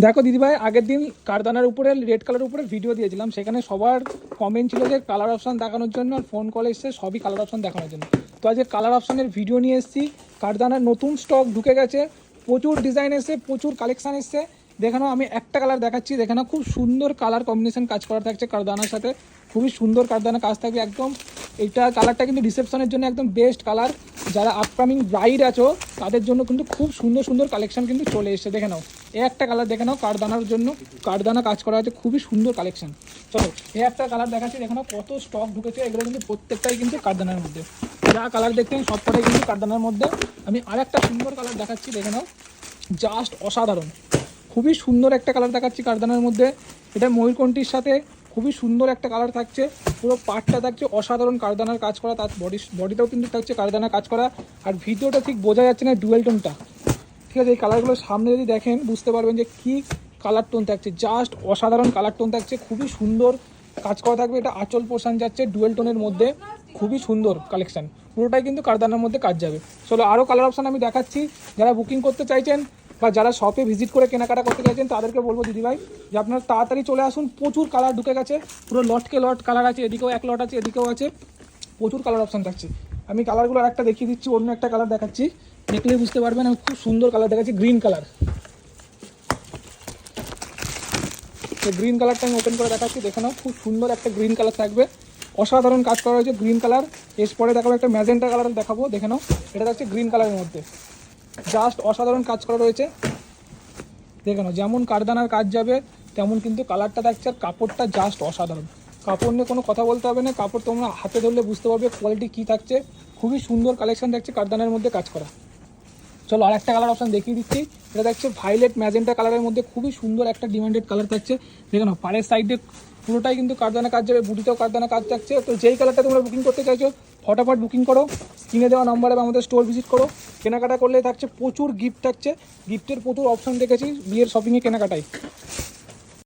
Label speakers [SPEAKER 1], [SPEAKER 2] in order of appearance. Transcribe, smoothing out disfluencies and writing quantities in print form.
[SPEAKER 1] দেখো দিদিভাই, আগের দিন কারদানার উপরে রেড কালার উপরে ভিডিও দিয়েছিলাম, সেখানে সবার কমেন্ট ছিল যে কালার অপশান দেখানোর জন্য, আর ফোন কল এসছে সবই কালার অপশান দেখানোর জন্য। তো আজকে কালার অপশানের ভিডিও নিয়ে এসেছি। কারদানার নতুন স্টক ঢুকে গেছে, প্রচুর ডিজাইন এসছে, প্রচুর কালেকশান এসছে। দেখে নাও, আমি একটা কালার দেখাচ্ছি, দেখে নাও খুব সুন্দর কালার কম্বিনেশন কাজ করা থাকছে কারদানার সাথে। খুবই সুন্দর কারদানা কাজ থাকবে একদম। এইটা কালারটা কিন্তু রিসেপশনের জন্য একদম বেস্ট কালার। যারা আপকামিং ব্রাইড আছো তাদের জন্য কিন্তু খুব সুন্দর সুন্দর কালেকশন কিন্তু চলে এসেছে। দেখে নাও, এই একটা কালার দেখে নাও, কারদানার জন্য কারদানা কাজ করা আছে, খুবই সুন্দর কালেকশন। চলো এই একটা কালার দেখাচ্ছি, দেখে নাও কত স্টক ঢুকেছে। এগুলো কিন্তু প্রত্যেকটাই কিন্তু কারদানার মধ্যে, যা কালার দেখছেন সবকটাই কিন্তু কারদানার মধ্যে। আমি আর একটা সুন্দর কালার দেখাচ্ছি, দেখে নাও, জাস্ট অসাধারণ। খুবই সুন্দর একটা কালার দেখাচ্ছি কারদানার মধ্যে। এটা ময়ূরকণ্ঠীর সাথে খুবই সুন্দর একটা কালার থাকছে, পুরো পার্টটা থাকছে অসাধারণ কারদানার কাজ করা, তার বডিটাও কিন্তু থাকছে কারদানার কাজ করা। আর ভিডিওটা ঠিক বোঝা যাচ্ছে না ডুয়েল টোনটা, ঠিক আছে? এই কালারগুলো সামনে যদি দেখেন বুঝতে পারবেন যে কী কালার টোন থাকছে, জাস্ট অসাধারণ কালার টোন থাকছে, খুবই সুন্দর কাজ করা থাকবে। এটা আঁচল পোষণ যাচ্ছে ডুয়েল টোনের মধ্যে, খুবই সুন্দর কালেকশন, পুরোটাই কিন্তু কারদানার মধ্যে কাজ যাবে। চলো আরও কালার অপশান আমি দেখাচ্ছি। যারা বুকিং করতে চাইছেন বা যারা শপে ভিজিট করে কেনাকাটা করতে চাইছেন তাদেরকে বলবো দিদিভাই যে আপনারা তাড়াতাড়ি চলে আসুন। প্রচুর কালার ঢুকে গেছে, পুরো লটকে লট কালার আছে, এদিকেও এক লট আছে, এদিকেও আছে, প্রচুর কালার অপশান থাকছে। আমি কালারগুলো একটা দেখিয়ে দিচ্ছি, অন্য একটা কালার দেখাচ্ছি, দেখলে বুঝতে পারবেন। আমি খুব সুন্দর কালার দেখাচ্ছি, গ্রিন কালার। তো গ্রিন কালারটা আমি ওপেন করে দেখাচ্ছি, দেখে নাও, খুব সুন্দর একটা গ্রিন কালার থাকবে, অসাধারণ কাজ করা হয়েছে গ্রিন কালার। এরপরে দেখাবো একটা ম্যাজেন্টা কালার দেখাবো, দেখে নাও, এটা থাকছে গ্রিন কালারের মধ্যে, জাস্ট অসাধারণ কাজ করা রয়েছে। দেখে নাও, যেমন কারদানার কাজ যাবে তেমন কিন্তু কালারটা থাকছে, আর কাপড়টা জাস্ট অসাধারণ। কাপড় নিয়ে কোনো কথা বলতে হবে না, কাপড় তোমরা হাতে ধরলে বুঝতে পারবে কোয়ালিটি কী থাকছে। খুবই সুন্দর কালেকশন থাকছে কারদানার মধ্যে কাজ করা। চলো আর একটা কালার অপশান দেখিয়ে দিচ্ছি, এটা দেখছে ভাইলেট ম্যাজেন্টা কালারের মধ্যে, খুবই সুন্দর একটা ডিমান্ডেড কালার থাকছে। দেখে নাও, পাড়ের সাইডে পুরোটাই কিন্তু কারদানা কাজ যাবে, বুটিতেও কারদানা কাজ থাকছে। তো যেই কালারটা তোমরা বুকিং করতে চাইছো ফটাফট বুকিং করো, কিনে দেওয়া নাম্বারে বা আমাদের স্টোর ভিজিট করো। কেনাকাটা করলে থাকছে প্রচুর গিফট থাকছে, গিফটের প্রচুর অপশান দেখেছি বিয়ের শপিংয়ে কেনাকাটায়।